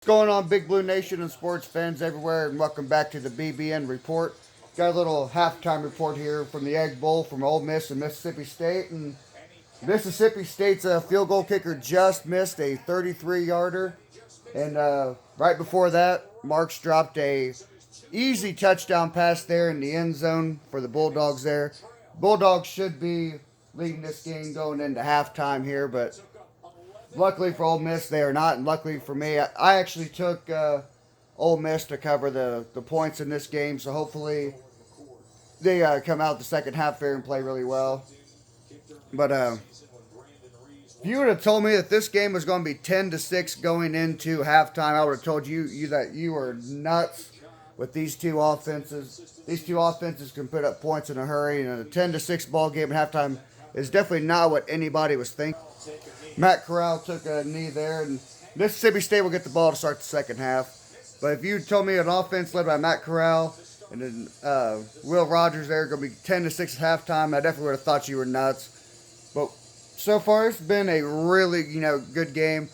What's going on, Big Blue Nation and sports fans everywhere, and welcome back to the BBN Report. Got a little halftime report here from the Egg Bowl from Ole Miss and Mississippi State. And Mississippi State's field goal kicker just missed a 33-yarder. And right before that, Marks dropped a easy touchdown pass there in the end zone for the Bulldogs there. Bulldogs should be leading this game going into halftime here, but luckily for Ole Miss, they are not, and luckily for me, I actually took Ole Miss to cover the points in this game, so hopefully they come out the second half there and play really well. But if you would have told me that this game was going to be 10-6 going into halftime, I would have told you that you were nuts with these two offenses. These two offenses can put up points in a hurry, and a 10-6 ball game at halftime is definitely not what anybody was thinking. Matt Corral took a knee there, and Mississippi State will get the ball to start the second half. But if you told me an offense led by Matt Corral and then Will Rogers there going to be 10-6 at halftime, I definitely would have thought you were nuts. But so far, it's been a really good game.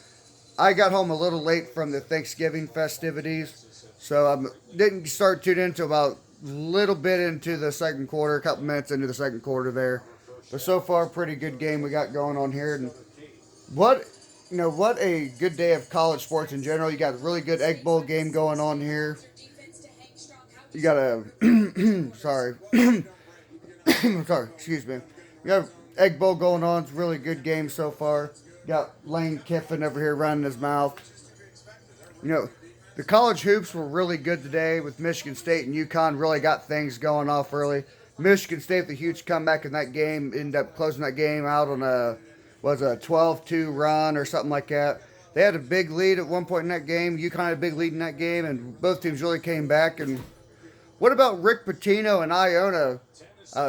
I got home a little late from the Thanksgiving festivities, so I didn't start tuning in until about a little bit into the second quarter, a couple minutes into the second quarter there. But so far, pretty good game we got going on here. And what a good day of college sports in general. You got a really good Egg Bowl game going on here. You got a sorry, sorry, excuse me. You got Egg Bowl going on. It's a really good game so far. You got Lane Kiffin over here running his mouth. The college hoops were really good today with Michigan State and UConn. Really got things going off early. Michigan State with a huge comeback in that game, ended up closing that game out on a 12-2 run or something like that. They had a big lead at one point in that game. UConn had a big lead in that game, and both teams really came back. And what about Rick Pitino and Iona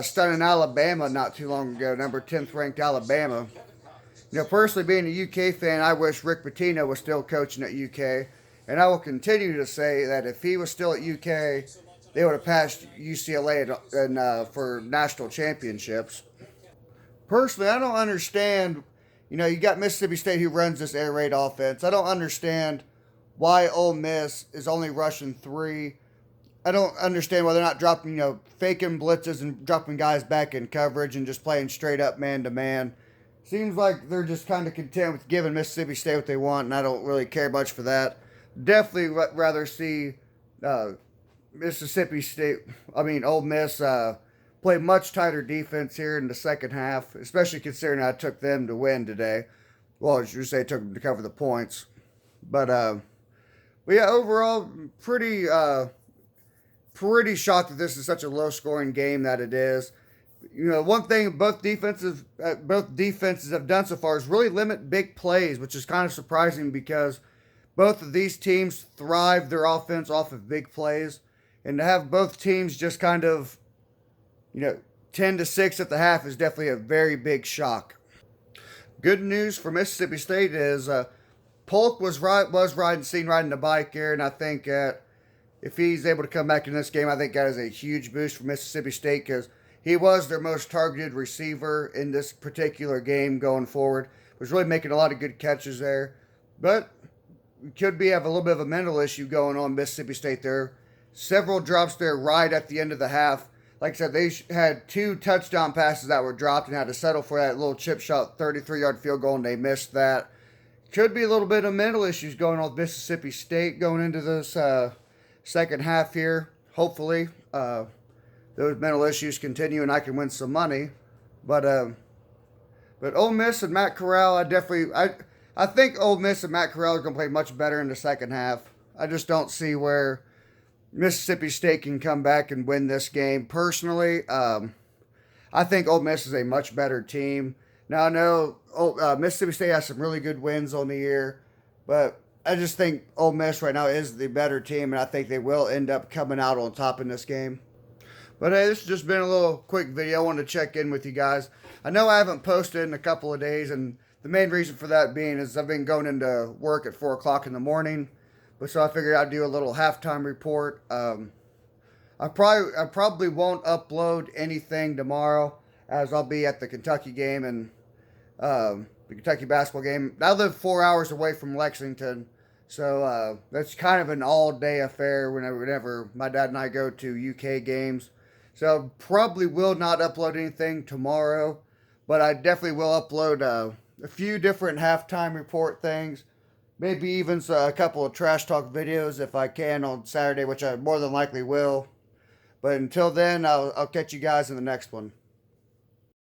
stunning Alabama not too long ago, number 10th ranked Alabama? Personally being a UK fan, I wish Rick Pitino was still coaching at UK. And I will continue to say that if he was still at UK, they would have passed UCLA for national championships. Personally, I don't understand. You got Mississippi State who runs this air raid offense. I don't understand why Ole Miss is only rushing three. I don't understand why they're not dropping, faking blitzes and dropping guys back in coverage and just playing straight up man to man. Seems like they're just kind of content with giving Mississippi State what they want, and I don't really care much for that. Definitely rather see Ole Miss play much tighter defense here in the second half, especially considering I took them to win today. Well, as you say, I took them to cover the points. But yeah, overall, pretty shocked that this is such a low-scoring game that it is. One thing both defenses have done so far is really limit big plays, which is kind of surprising because both of these teams thrive their offense off of big plays. And to have both teams just kind of 10-6 at the half is definitely a very big shock. Good news for Mississippi State is Polk was seen riding the bike here, and I think if he's able to come back in this game, I think that is a huge boost for Mississippi State because he was their most targeted receiver in this particular game going forward. Was really making a lot of good catches there, but could have a little bit of a mental issue going on Mississippi State there. Several drops there right at the end of the half. Like I said, they had two touchdown passes that were dropped and had to settle for that little chip shot 33-yard field goal, and they missed that. Could be a little bit of mental issues going on with Mississippi State going into this second half here. Hopefully, those mental issues continue and I can win some money. But Ole Miss and Matt Corral, I think Ole Miss and Matt Corral are going to play much better in the second half. I just don't see where Mississippi State can come back and win this game. Personally, I think Ole Miss is a much better team. Now, I know Mississippi State has some really good wins on the year, but I just think Ole Miss right now is the better team, and I think they will end up coming out on top in this game. But hey, this has just been a little quick video. I wanted to check in with you guys. I know I haven't posted in a couple of days, and the main reason for that being is I've been going into work at 4 o'clock in the morning. But so I figured I'd do a little halftime report. I probably won't upload anything tomorrow as I'll be at the Kentucky game and the Kentucky basketball game. I live 4 hours away from Lexington, So that's kind of an all-day affair whenever my dad and I go to UK games. So probably will not upload anything tomorrow, but I definitely will upload a few different halftime report things. Maybe even a couple of trash talk videos if I can on Saturday, which I more than likely will. But until then, I'll catch you guys in the next one.